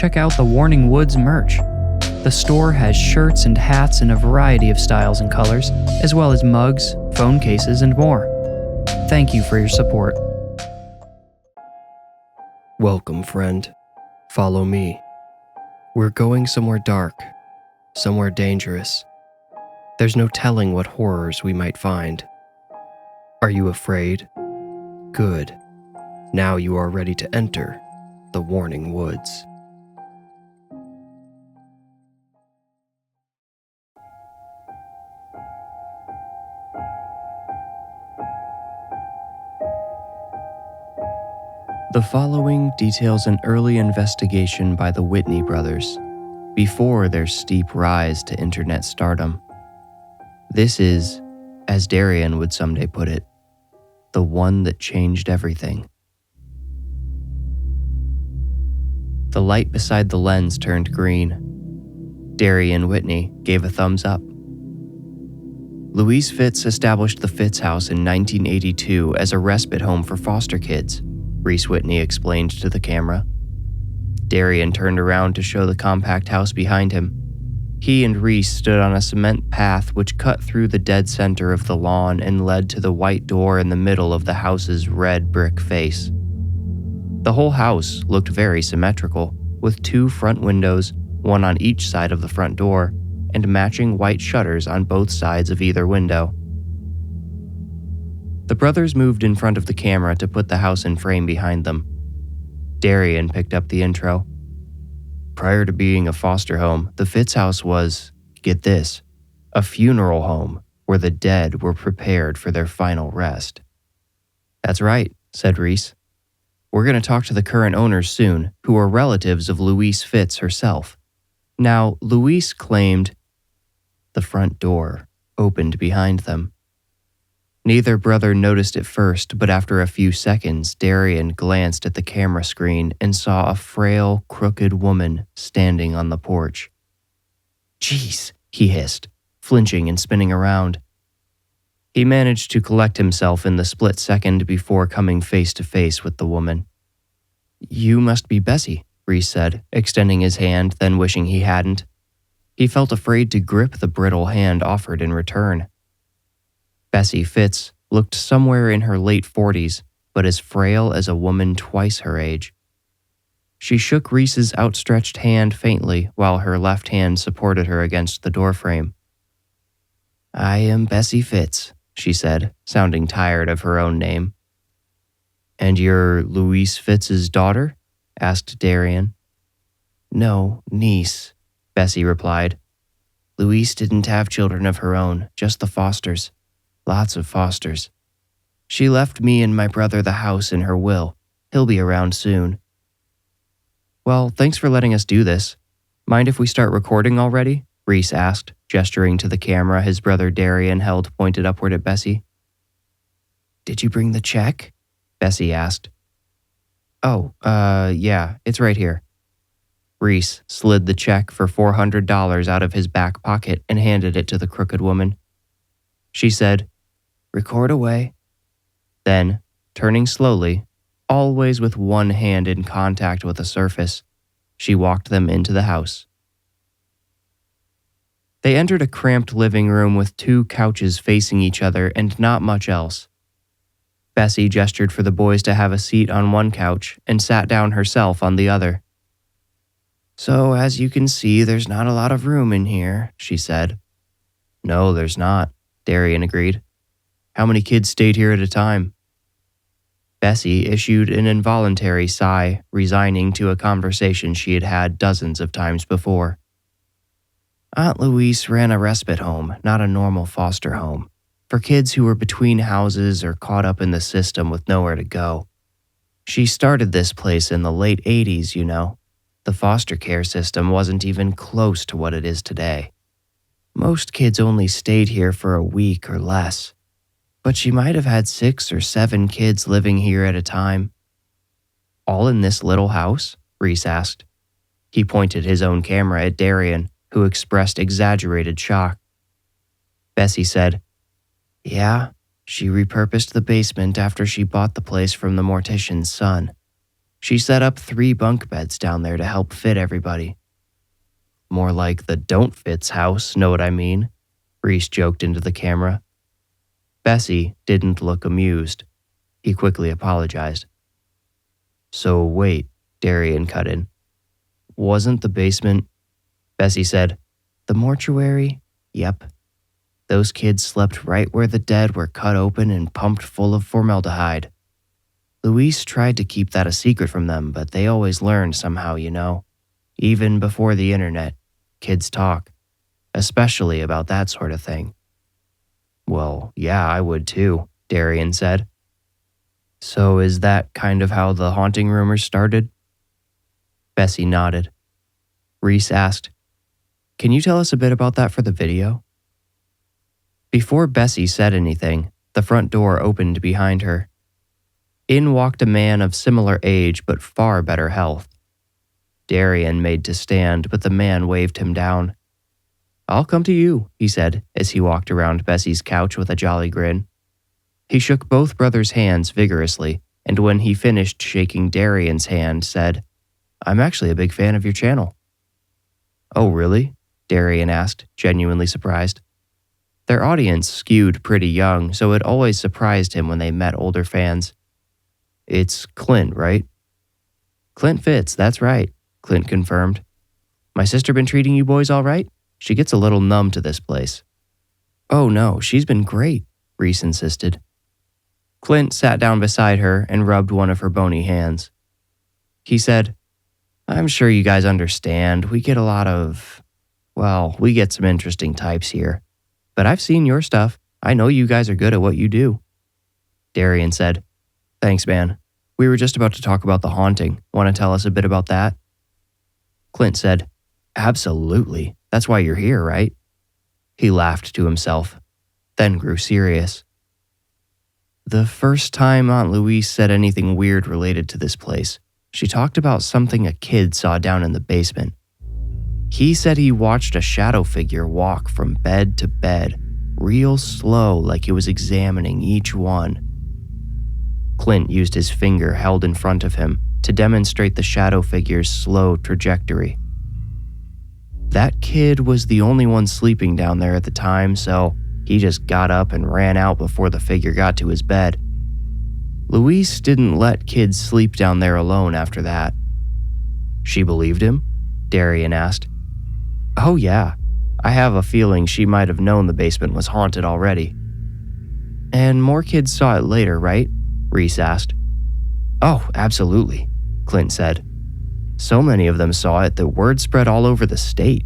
check out the Warning Woods merch. The store has shirts and hats in a variety of styles and colors, as well as mugs, phone cases, and more. Thank you for your support. Welcome, friend. Follow me. We're going somewhere dark, somewhere dangerous. There's no telling what horrors we might find. Are you afraid? Good. Now you are ready to enter the Warning Woods. The following details an early investigation by the Whitney Brothers, before their steep rise to internet stardom. This is, as Darian would someday put it, the one that changed everything. The light beside the lens turned green. Darian Whitney gave a thumbs up. Louise Fitz established the Fitz house in 1982 as a respite home for foster kids, Reese Whitney explained to the camera. Darian turned around to show the compact house behind him. He and Reese stood on a cement path which cut through the dead center of the lawn and led to the white door in the middle of the house's red brick face. The whole house looked very symmetrical, with 2 front windows, one on each side of the front door, and matching white shutters on both sides of either window. The brothers moved in front of the camera to put the house in frame behind them. Darian picked up the intro. Prior to being a foster home, the Fitz house was, get this, a funeral home where the dead were prepared for their final rest. That's right, said Reese. We're going to talk to the current owners soon, who are relatives of Louise Fitz herself. Now, Louise claimed the front door opened behind them. Neither brother noticed it first, but after a few seconds, Darian glanced at the camera screen and saw a frail, crooked woman standing on the porch. "Jeez," he hissed, flinching and spinning around. He managed to collect himself in the split second before coming face to face with the woman. "You must be Bessie," Reese said, extending his hand, then wishing he hadn't. He felt afraid to grip the brittle hand offered in return. Bessie Fitz looked somewhere in her late 40s, but as frail as a woman twice her age. She shook Reese's outstretched hand faintly while her left hand supported her against the doorframe. "I am Bessie Fitz," she said, sounding tired of her own name. "And you're Louise Fitz's daughter?" asked Darian. "No, niece," Bessie replied. "Louise didn't have children of her own, just the Fosters. Lots of Fosters. She left me and my brother the house in her will. He'll be around soon." "Well, thanks for letting us do this. Mind if we start recording already?" Reese asked, gesturing to the camera his brother Darian held pointed upward at Bessie. "Did you bring the check?" Bessie asked. "Oh, yeah, it's right here." Reese slid the check for $400 out of his back pocket and handed it to the crooked woman. She said, "Record away." Then, turning slowly, always with one hand in contact with the surface, she walked them into the house. They entered a cramped living room with 2 couches facing each other and not much else. Bessie gestured for the boys to have a seat on one couch and sat down herself on the other. "So, as you can see, there's not a lot of room in here," she said. "No, there's not," Darian agreed. "How many kids stayed here at a time?" Bessie issued an involuntary sigh, resigning to a conversation she had had dozens of times before. "Aunt Louise ran a respite home, not a normal foster home, for kids who were between houses or caught up in the system with nowhere to go. She started this place in the late 80s, you know. The foster care system wasn't even close to what it is today. Most kids only stayed here for a week or less, but she might have had 6 or 7 kids living here at a time." "All in this little house?" Reese asked. He pointed his own camera at Darian, who expressed exaggerated shock. Bessie said, "Yeah, she repurposed the basement after she bought the place from the mortician's son. She set up 3 bunk beds down there to help fit everybody. More like the Don't Fit's house, know what I mean? Reese joked into the camera. Bessie didn't look amused. He quickly apologized. So wait, Darian cut in. Wasn't the basement... Bessie said, the mortuary? Yep. Those kids slept right where the dead were cut open and pumped full of formaldehyde. Luis tried to keep that a secret from them, but they always learned somehow, you know. Even before the internet, kids talk, especially about that sort of thing. Well, yeah, I would too, Darian said. So is that kind of how the haunting rumors started? Bessie nodded. Reese asked, can you tell us a bit about that for the video? Before Bessie said anything, the front door opened behind her. In walked a man of similar age but far better health. Darian made to stand, but the man waved him down. I'll come to you, he said as he walked around Bessie's couch with a jolly grin. He shook both brothers' hands vigorously, and when he finished shaking Darian's hand, said, I'm actually a big fan of your channel. Oh, really? Darian asked, genuinely surprised. Their audience skewed pretty young, so it always surprised him when they met older fans. It's Clint, right? Clint Fitz, that's right, Clint confirmed. My sister been treating you boys all right? She gets a little numb to this place. Oh no, she's been great, Reese insisted. Clint sat down beside her and rubbed one of her bony hands. He said, I'm sure you guys understand. We get we get some interesting types here. But I've seen your stuff. I know you guys are good at what you do. Darian said, Thanks, man. We were just about to talk about the haunting. Want to tell us a bit about that? Clint said, Absolutely. That's why you're here, right? He laughed to himself, then grew serious. The first time Aunt Louise said anything weird related to this place, she talked about something a kid saw down in the basement. He said he watched a shadow figure walk from bed to bed, real slow like he was examining each one. Clint used his finger held in front of him to demonstrate the shadow figure's slow trajectory. That kid was the only one sleeping down there at the time, so he just got up and ran out before the figure got to his bed. Louise didn't let kids sleep down there alone after that. She believed him? Darian asked. Oh yeah, I have a feeling she might have known the basement was haunted already. And more kids saw it later, right? Reese asked. Oh, absolutely, Clint said. So many of them saw it that word spread all over the state.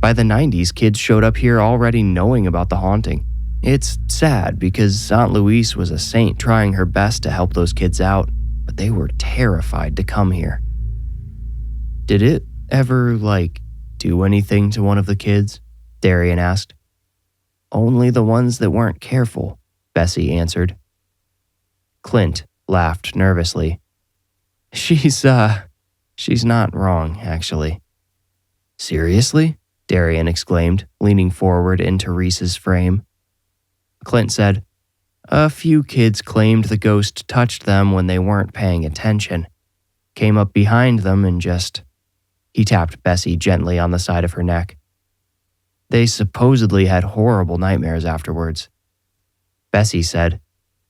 By the 90s, kids showed up here already knowing about the haunting. It's sad because Aunt Louise was a saint trying her best to help those kids out, but they were terrified to come here. Did it ever, do anything to one of the kids? Darian asked. Only the ones that weren't careful, Bessie answered. Clint laughed nervously. She's not wrong, actually. Seriously? Darian exclaimed, leaning forward into Reese's frame. Clint said, A few kids claimed the ghost touched them when they weren't paying attention. Came up behind them and just... He tapped Bessie gently on the side of her neck. They supposedly had horrible nightmares afterwards. Bessie said,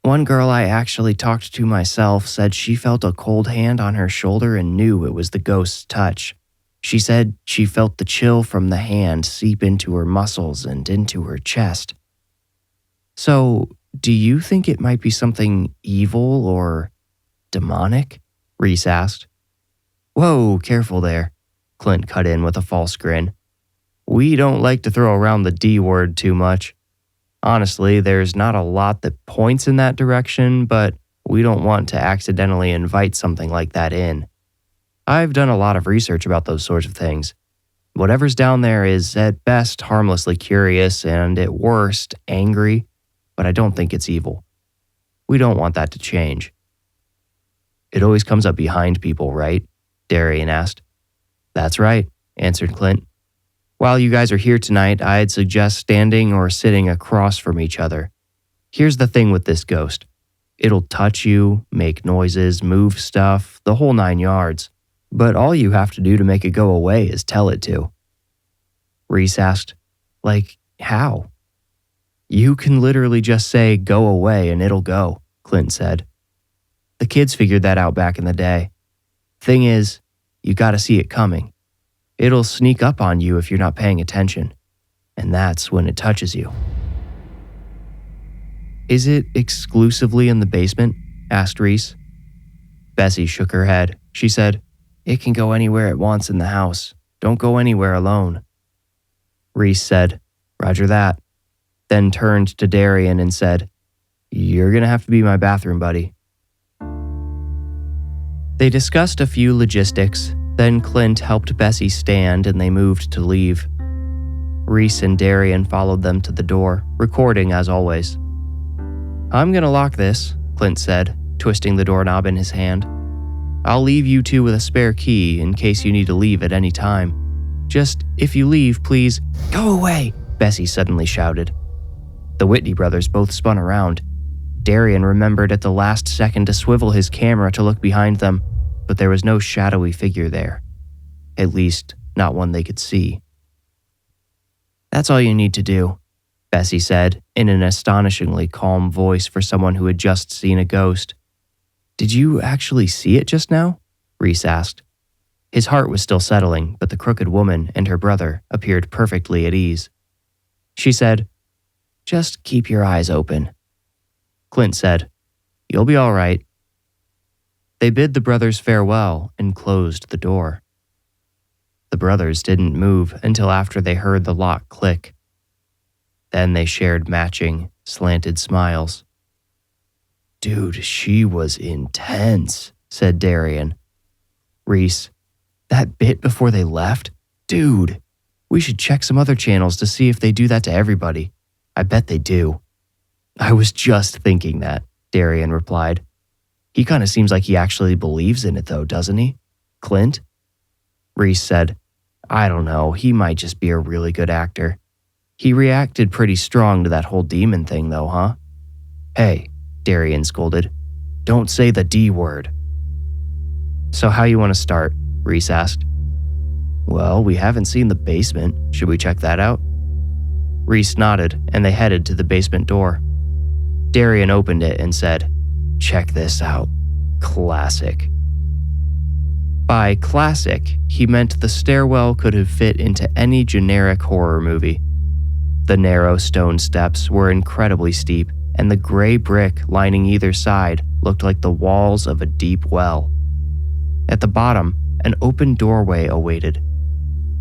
One girl I actually talked to myself said she felt a cold hand on her shoulder and knew it was the ghost's touch. She said she felt the chill from the hand seep into her muscles and into her chest. So, do you think it might be something evil or demonic? Reese asked. Whoa, careful there, Clint cut in with a false grin. We don't like to throw around the D word too much. Honestly, there's not a lot that points in that direction, but we don't want to accidentally invite something like that in. I've done a lot of research about those sorts of things. Whatever's down there is at best harmlessly curious and at worst angry, but I don't think it's evil. We don't want that to change. It always comes up behind people, right? Darian asked. That's right, answered Clint. While you guys are here tonight, I'd suggest standing or sitting across from each other. Here's the thing with this ghost. It'll touch you, make noises, move stuff, the whole 9 yards. But all you have to do to make it go away is tell it to. Reese asked, like, how? You can literally just say, go away, and it'll go, Clint said. The kids figured that out back in the day. Thing is, you gotta see it coming. It'll sneak up on you if you're not paying attention. And that's when it touches you. Is it exclusively in the basement? Asked Reese. Bessie shook her head. She said, it can go anywhere it wants in the house. Don't go anywhere alone. Reese said, Roger that. Then turned to Darian and said, you're gonna have to be my bathroom buddy. They discussed a few logistics, then Clint helped Bessie stand and they moved to leave. Reese and Darian followed them to the door, recording as always. I'm gonna lock this, Clint said, twisting the doorknob in his hand. I'll leave you two with a spare key in case you need to leave at any time. Just, if you leave, please, go away, Bessie suddenly shouted. The Whitney brothers both spun around. Darian remembered at the last second to swivel his camera to look behind them, but there was no shadowy figure there. At least, not one they could see. That's all you need to do, Bessie said in an astonishingly calm voice for someone who had just seen a ghost. Did you actually see it just now? Reese asked. His heart was still settling, but the crooked woman and her brother appeared perfectly at ease. She said, just keep your eyes open. Clint said, you'll be all right. They bid the brothers farewell and closed the door. The brothers didn't move until after they heard the lock click. Then they shared matching, slanted smiles. Dude, she was intense, said Darian. Reese, that bit before they left? Dude, we should check some other channels to see if they do that to everybody. I bet they do. I was just thinking that, Darian replied. He kind of seems like he actually believes in it though, doesn't he? Clint? Reese said, I don't know, he might just be a really good actor. He reacted pretty strong to that whole demon thing though, huh? Hey, Darian scolded, don't say the D word. So how you want to start? Reese asked. Well, we haven't seen the basement. Should we check that out? Reese nodded and they headed to the basement door. Darian opened it and said, check this out. Classic. By classic, he meant the stairwell could have fit into any generic horror movie. The narrow stone steps were incredibly steep, and the gray brick lining either side looked like the walls of a deep well. At the bottom, an open doorway awaited.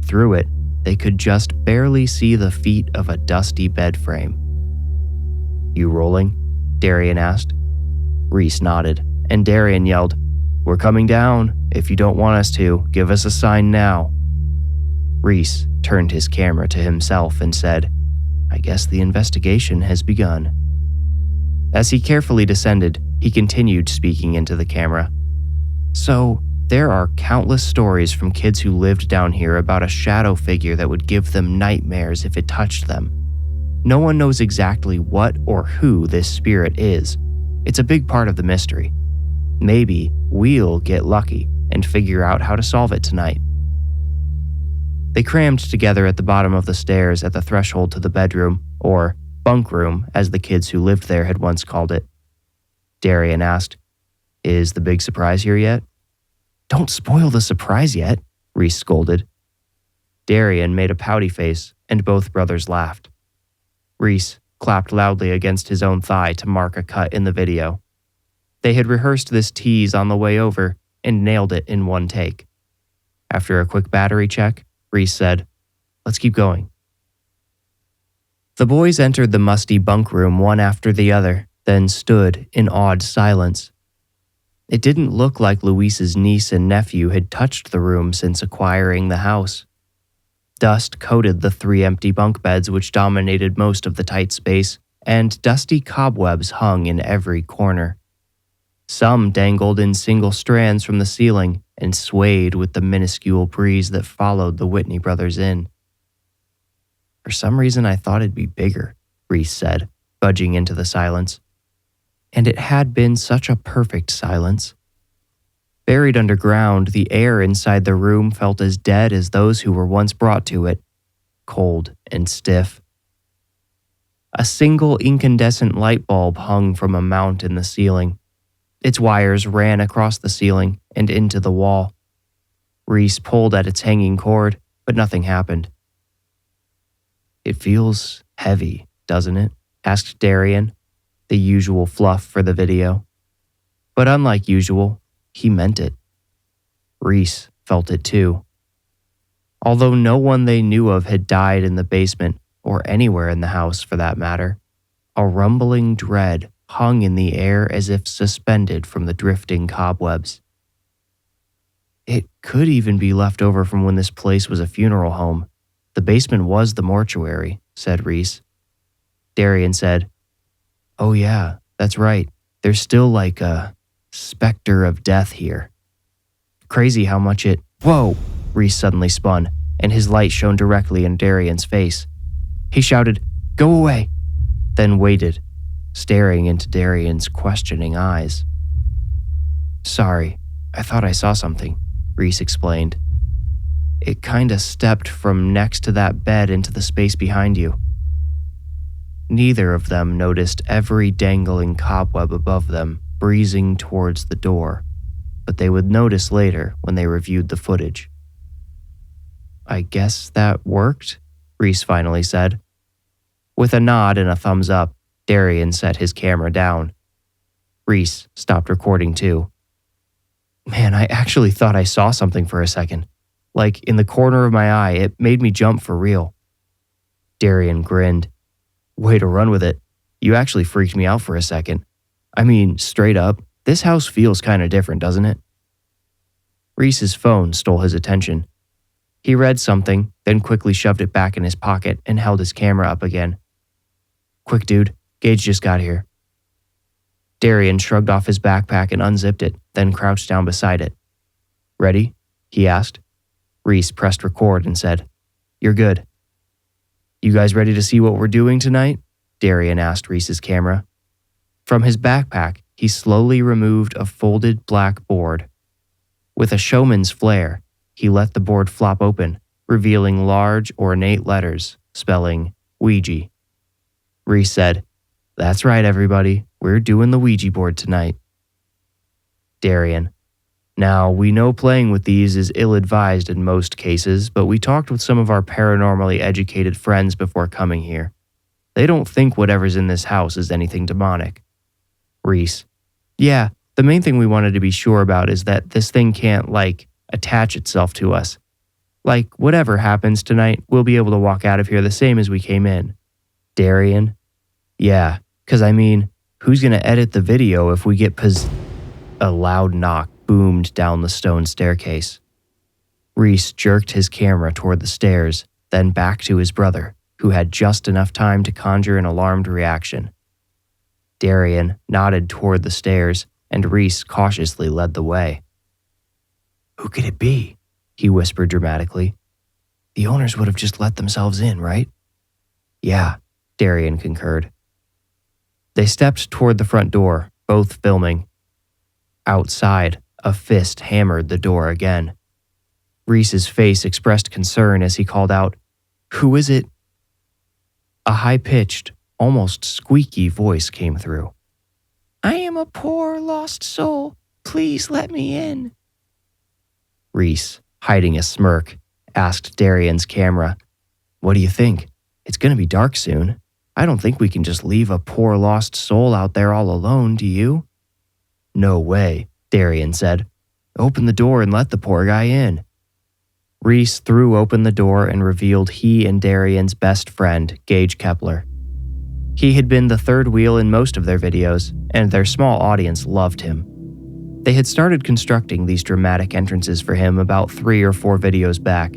Through it, they could just barely see the feet of a dusty bed frame. You rolling? Darian asked. Reese nodded, and Darian yelled, We're coming down. If you don't want us to, give us a sign now. Reese turned his camera to himself and said, I guess the investigation has begun. As he carefully descended, he continued speaking into the camera. So, there are countless stories from kids who lived down here about a shadow figure that would give them nightmares if it touched them. No one knows exactly what or who this spirit is. It's a big part of the mystery. Maybe we'll get lucky and figure out how to solve it tonight. They crammed together at the bottom of the stairs at the threshold to the bedroom, or bunk room as the kids who lived there had once called it. Darian asked, Is the big surprise here yet? Don't spoil the surprise yet, Reese scolded. Darian made a pouty face, and both brothers laughed. Reese clapped loudly against his own thigh to mark a cut in the video. They had rehearsed this tease on the way over and nailed it in one take. After a quick battery check, Reese said, Let's keep going. The boys entered the musty bunk room one after the other, then stood in awed silence. It didn't look like Luis's niece and nephew had touched the room since acquiring the house. Dust coated the 3 empty bunk beds which dominated most of the tight space, and dusty cobwebs hung in every corner. Some dangled in single strands from the ceiling and swayed with the minuscule breeze that followed the Whitney brothers in. For some reason I thought it'd be bigger, Reese said, budging into the silence. and it had been such a perfect silence. Buried underground, the air inside the room felt as dead as those who were once brought to it, cold and stiff. A single incandescent light bulb hung from a mount in the ceiling. Its wires ran across the ceiling and into the wall. Reese pulled at its hanging cord, but nothing happened. "It feels heavy, doesn't it?" asked Darian, the usual fluff for the video. But unlike usual, he meant it. Reese felt it too. Although no one they knew of had died in the basement, or anywhere in the house for that matter, a rumbling dread hung in the air as if suspended from the drifting cobwebs. "It could even be left over from when this place was a funeral home. The basement was the mortuary," said Reese. Darian said, "Oh yeah, that's right. There's still like a specter of death here. Crazy how much it—" "Whoa!" Reese suddenly spun, and his light shone directly in Darian's face. He shouted, "Go away!" then waited, staring into Darian's questioning eyes. "Sorry, I thought I saw something," Reese explained. "It kinda stepped from next to that bed into the space behind you." Neither of them noticed every dangling cobweb above them breezing towards the door, but they would notice later when they reviewed the footage. "I guess that worked," Reese finally said. With a nod and a thumbs up, Darian set his camera down. Reese stopped recording too. "Man, I actually thought I saw something for a second. Like in the corner of my eye, it made me jump for real." Darian grinned. "Way to run with it. You actually freaked me out for a second. I mean, straight up, this house feels kinda different, doesn't it?" Reese's phone stole his attention. He read something, then quickly shoved it back in his pocket and held his camera up again. "Quick, dude, Gage just got here." Darian shrugged off his backpack and unzipped it, then crouched down beside it. "Ready?" he asked. Reese pressed record and said, "You're good." "You guys ready to see what we're doing tonight?" Darian asked Reese's camera. From his backpack, he slowly removed a folded black board. With a showman's flair, he let the board flop open, revealing large, ornate letters spelling Ouija. Reese said, "That's right, everybody. We're doing the Ouija board tonight." Darian, "Now, we know playing with these is ill-advised in most cases, but we talked with some of our paranormally educated friends before coming here. They don't think whatever's in this house is anything demonic." Reese, "Yeah, the main thing we wanted to be sure about is that this thing can't, attach itself to us. Whatever happens tonight, we'll be able to walk out of here the same as we came in." Darian, "Yeah, 'cause I mean, who's gonna edit the video if we get A loud knock boomed down the stone staircase. Reese jerked his camera toward the stairs, then back to his brother, who had just enough time to conjure an alarmed reaction. Darian nodded toward the stairs, and Reese cautiously led the way. "Who could it be?" he whispered dramatically. "The owners would have just let themselves in, right?" "Yeah," Darian concurred. They stepped toward the front door, both filming. Outside, a fist hammered the door again. Reese's face expressed concern as he called out, "Who is it?" A high-pitched, almost squeaky voice came through. "I am a poor, lost soul. Please let me in." Reese, hiding a smirk, asked Darian's camera, "What do you think? It's going to be dark soon. I don't think we can just leave a poor lost soul out there all alone, do you?" "No way," Darian said. "Open the door and let the poor guy in." Reese threw open the door and revealed he and Darian's best friend, Gage Kepler. He had been the third wheel in most of their videos, and their small audience loved him. They had started constructing these dramatic entrances for him about 3 or 4 videos back.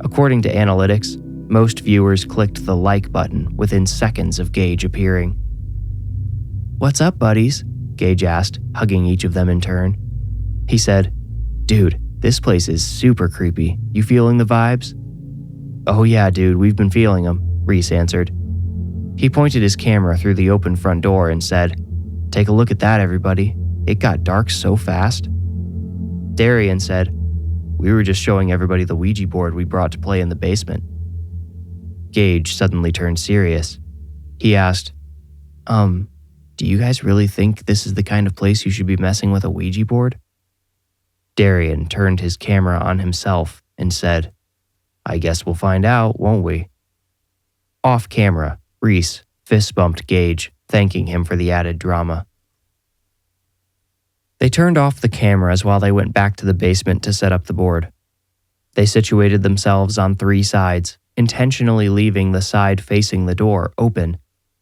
According to analytics, most viewers clicked the like button within seconds of Gage appearing. "What's up, buddies?" Gage asked, hugging each of them in turn. He said, "Dude, this place is super creepy. You feeling the vibes?" "Oh yeah, dude, we've been feeling them," Reese answered. He pointed his camera through the open front door and said, Take a look at that, everybody. It got dark so fast. Darian said, "We were just showing everybody the Ouija board we brought to play in the basement." Gage suddenly turned serious. He asked, do you guys really think this is the kind of place you should be messing with a Ouija board?" Darian turned his camera on himself and said, "I guess we'll find out, won't we?" Off camera, Reese fist bumped Gage, thanking him for the added drama. They turned off the cameras while they went back to the basement to set up the board. They situated themselves on 3 sides, intentionally leaving the side facing the door open,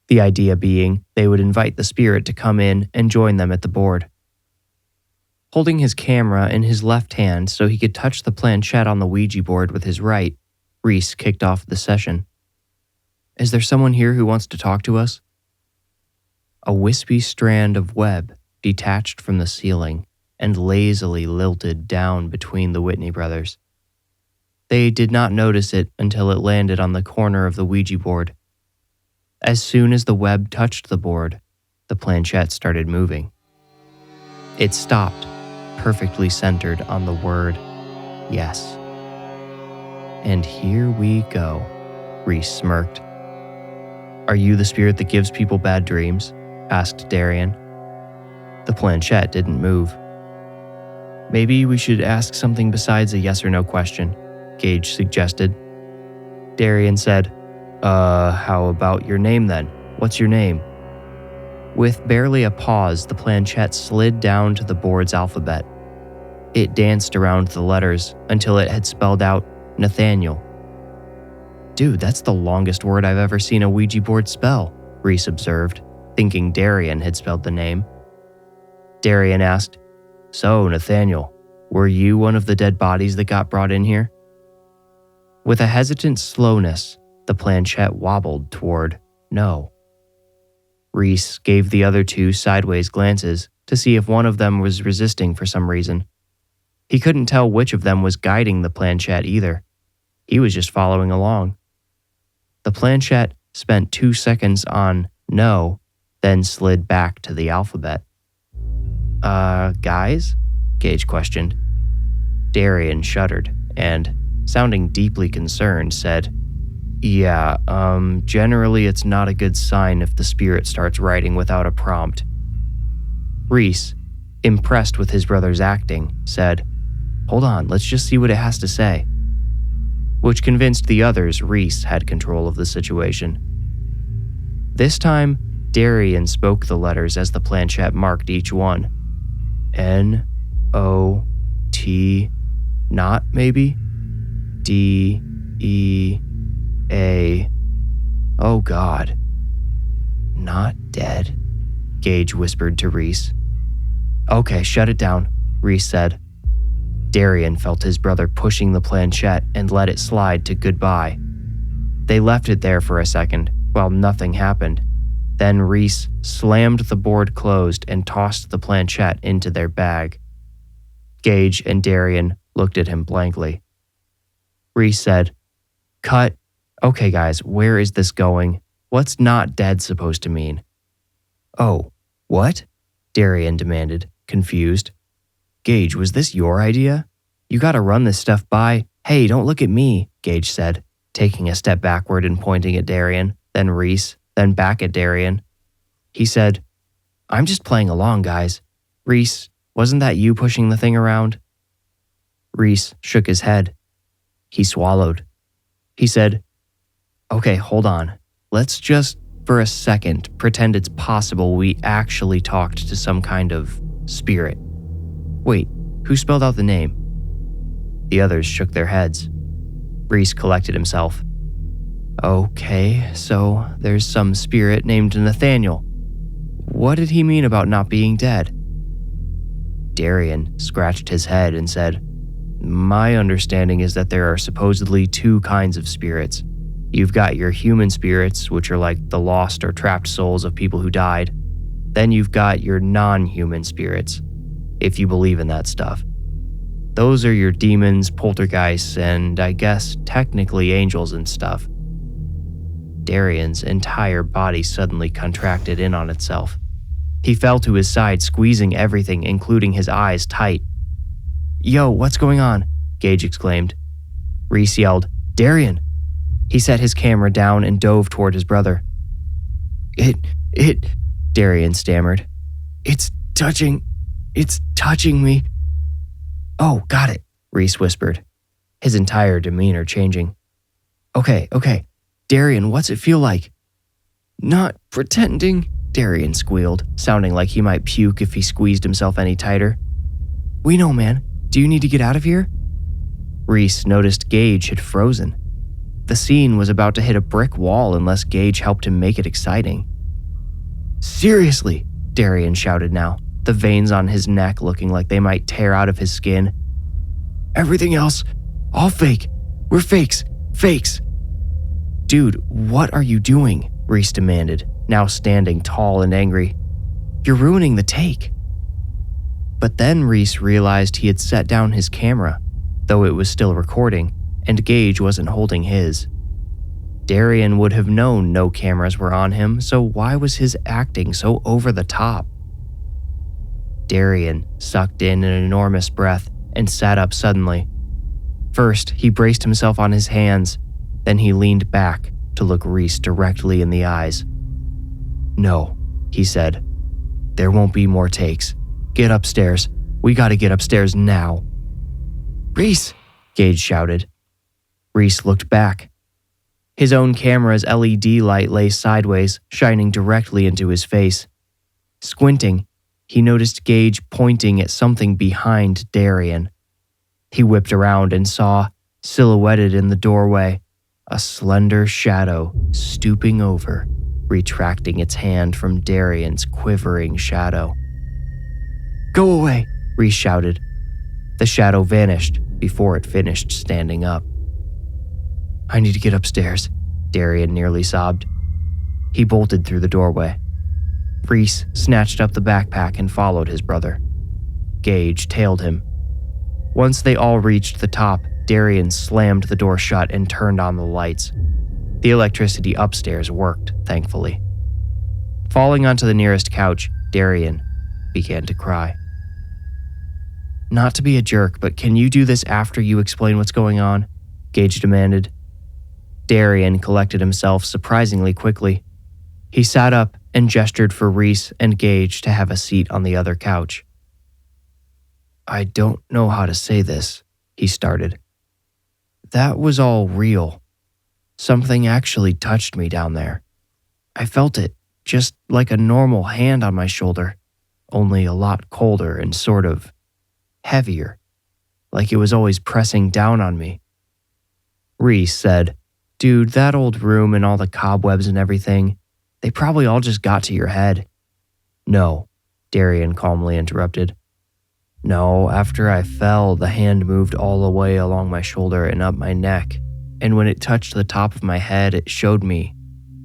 the idea being they would invite the spirit to come in and join them at the board. Holding his camera in his left hand so he could touch the planchette on the Ouija board with his right, Reese kicked off the session. "Is there someone here who wants to talk to us?" A wispy strand of web detached from the ceiling and lazily lilted down between the Whitney brothers. They did not notice it until it landed on the corner of the Ouija board. As soon as the web touched the board, the planchette started moving. It stopped, perfectly centered on the word yes. "And here we go," Reese smirked. "Are you the spirit that gives people bad dreams?" asked Darian. The planchette didn't move. "Maybe we should ask something besides a yes or no question," Gage suggested. Darian said, how about your name then? What's your name?" With barely a pause, the planchette slid down to the board's alphabet. It danced around the letters until it had spelled out Nathaniel. "Dude, that's the longest word I've ever seen a Ouija board spell," Reese observed, thinking Darian had spelled the name. Darian asked, "So, Nathaniel, were you one of the dead bodies that got brought in here?" With a hesitant slowness, the planchette wobbled toward no. Reese gave the other 2 sideways glances to see if one of them was resisting for some reason. He couldn't tell which of them was guiding the planchette either. He was just following along. The planchette spent 2 seconds on no, then slid back to the alphabet. Guys?" Gage questioned. Darian shuddered and, sounding deeply concerned, said, "Yeah, generally it's not a good sign if the spirit starts writing without a prompt." Reese, impressed with his brother's acting, said, "Hold on, let's just see what it has to say." Which convinced the others Reese had control of the situation. This time, Darian spoke the letters as the planchette marked each one. N-O-T, not maybe? D-E-A. Oh God. "Not dead," Gage whispered to Reese. "Okay, shut it down," Reese said. Darian felt his brother pushing the planchette and let it slide to goodbye. They left it there for a second while nothing happened. Then Reese slammed the board closed and tossed the planchette into their bag. Gage and Darian looked at him blankly. Reese said, "Cut. Okay guys, where is this going? What's not dead supposed to mean?" "Oh, what?" Darian demanded, confused. "Gage, was this your idea? You gotta run this stuff by—" "Hey, don't look at me," Gage said, taking a step backward and pointing at Darian, then Reese, then back at Darian. He said, "I'm just playing along, guys. Reese, wasn't that you pushing the thing around?" Reese shook his head. He swallowed. He said, "Okay, hold on. Let's just, for a second, pretend it's possible we actually talked to some kind of spirit. Wait, who spelled out the name?" The others shook their heads. Reese collected himself. "Okay, so there's some spirit named Nathaniel. What did he mean about not being dead?" Darian scratched his head and said, "My understanding is that there are supposedly 2 kinds of spirits. You've got your human spirits, which are like the lost or trapped souls of people who died. Then you've got your non-human spirits, if you believe in that stuff. Those are your demons, poltergeists, and I guess technically angels and stuff." Darian's entire body suddenly contracted in on itself. He fell to his side, squeezing everything, including his eyes, tight. "Yo, what's going on?" Gage exclaimed. Reese yelled, "Darian!" He set his camera down and dove toward his brother. It, Darian stammered. It's touching me." "Oh, got it," Reese whispered, his entire demeanor changing. Okay, Darian, what's it feel like?" "Not pretending," Darian squealed, sounding like he might puke if he squeezed himself any tighter. "We know, man. Do you need to get out of here?" Reese noticed Gage had frozen. The scene was about to hit a brick wall unless Gage helped him make it exciting. "Seriously," Darian shouted now, the veins on his neck looking like they might tear out of his skin. "Everything else, all fake. We're fakes. "Dude, what are you doing?" Reese demanded, now standing tall and angry. "You're ruining the take." But then Reese realized he had set down his camera, though it was still recording, and Gage wasn't holding his. Darian would have known no cameras were on him, so why was his acting so over the top? Darian sucked in an enormous breath and sat up suddenly. First, he braced himself on his hands, then he leaned back to look Reese directly in the eyes. "No," he said. "There won't be more takes. Get upstairs. We gotta get upstairs now." "Reese!" Gage shouted. Reese looked back. His own camera's LED light lay sideways, shining directly into his face. Squinting, he noticed Gage pointing at something behind Darian. He whipped around and saw, silhouetted in the doorway, a slender shadow stooping over, retracting its hand from Darian's quivering shadow. "Go away!" Reese shouted. The shadow vanished before it finished standing up. "I need to get upstairs," Darian nearly sobbed. He bolted through the doorway. Reese snatched up the backpack and followed his brother. Gage tailed him. Once they all reached the top, Darian slammed the door shut and turned on the lights. The electricity upstairs worked, thankfully. Falling onto the nearest couch, Darian began to cry. "Not to be a jerk, but can you do this after you explain what's going on?" Gage demanded. Darian collected himself surprisingly quickly. He sat up and gestured for Reese and Gage to have a seat on the other couch. "I don't know how to say this," he started. "That was all real. Something actually touched me down there. I felt it, just like a normal hand on my shoulder, only a lot colder and sort of heavier, like it was always pressing down on me." Reese said, "Dude, that old room and all the cobwebs and everything, they probably all just got to your head." "No," Darian calmly interrupted. "No, after I fell, the hand moved all the way along my shoulder and up my neck, and when it touched the top of my head, it showed me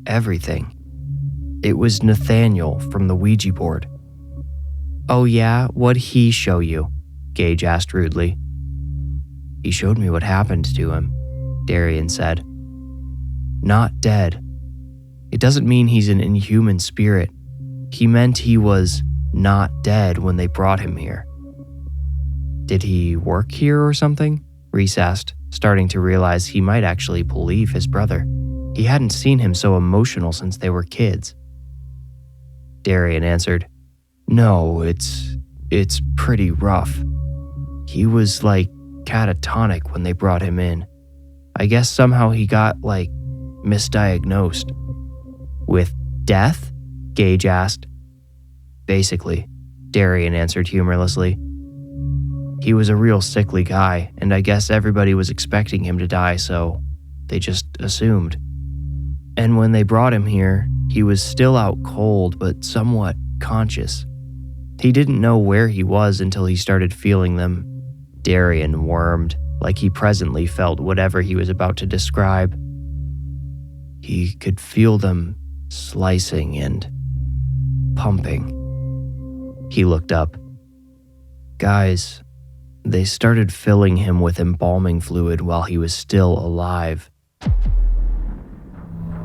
everything. It was Nathaniel from the Ouija board." "Oh yeah? What'd he show you?" Gage asked rudely. "He showed me what happened to him," Darian said. "Not dead. It doesn't mean he's an inhuman spirit. He meant he was not dead when they brought him here." "Did he work here or something?" Reese asked, starting to realize he might actually believe his brother. He hadn't seen him so emotional since they were kids. Darian answered, "No, it's pretty rough. He was like catatonic when they brought him in. I guess somehow he got misdiagnosed." "With death?" Gage asked. "Basically," Darian answered humorlessly. "He was a real sickly guy, and I guess everybody was expecting him to die, so they just assumed. And when they brought him here, he was still out cold but somewhat conscious. He didn't know where he was until he started feeling them." Darian wormed, like he presently felt whatever he was about to describe. "He could feel them slicing and pumping." He looked up. "Guys, they started filling him with embalming fluid while he was still alive."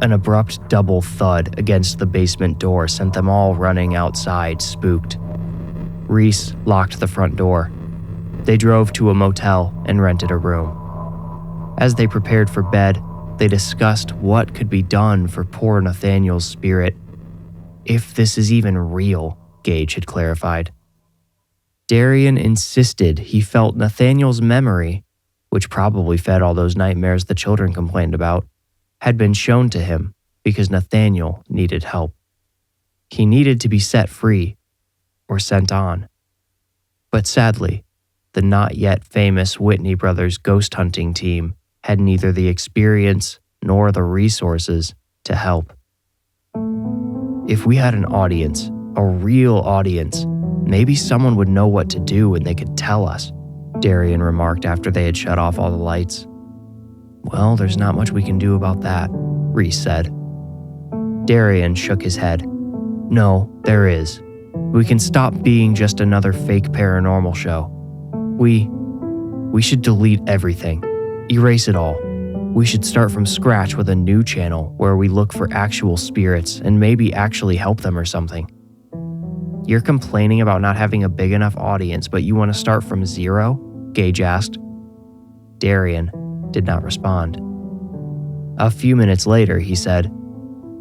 An abrupt double thud against the basement door sent them all running outside, spooked. Reese locked the front door. They drove to a motel and rented a room. As they prepared for bed, they discussed what could be done for poor Nathaniel's spirit. If this is even real, Gage had clarified. Darian insisted he felt Nathaniel's memory, which probably fed all those nightmares the children complained about, had been shown to him because Nathaniel needed help. He needed to be set free or sent on. But sadly, the not yet famous Whitney Brothers ghost hunting team had neither the experience nor the resources to help. If we had an audience, a real audience, maybe someone would know what to do and they could tell us, Darian remarked after they had shut off all the lights. Well, there's not much we can do about that, Reese said. Darian shook his head. No, there is. We can stop being just another fake paranormal show. We should delete everything. Erase it all. We should start from scratch with a new channel where we look for actual spirits and maybe actually help them or something. You're complaining about not having a big enough audience, but you want to start from zero? Gage asked. Darian did not respond. A few minutes later, he said,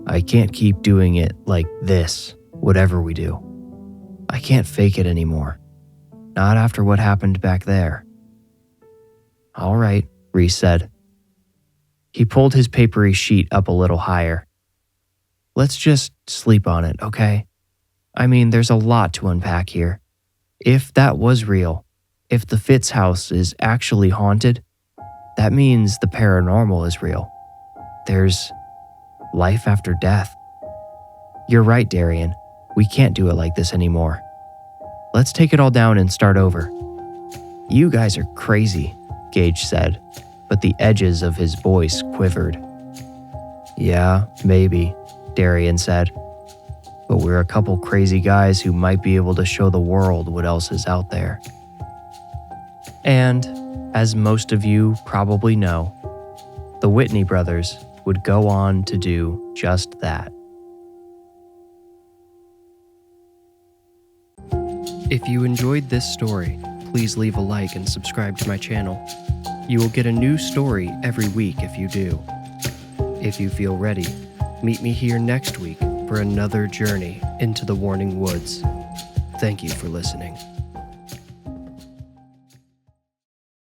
I can't keep doing it like this, whatever we do. I can't fake it anymore. Not after what happened back there. All right, Reese said. He pulled his papery sheet up a little higher. Let's just sleep on it, okay? I mean, there's a lot to unpack here. If that was real, if the Fitz house is actually haunted, that means the paranormal is real. There's life after death. You're right, Darian. We can't do it like this anymore. Let's take it all down and start over. You guys are crazy, Gage said, but the edges of his voice quivered. Yeah, maybe, Darian said. But we're a couple crazy guys who might be able to show the world what else is out there. And, as most of you probably know, the Whitney brothers would go on to do just that. If you enjoyed this story, please leave a like and subscribe to my channel. You will get a new story every week if you do. If you feel ready, meet me here next week for another journey into the Warning Woods. Thank you for listening.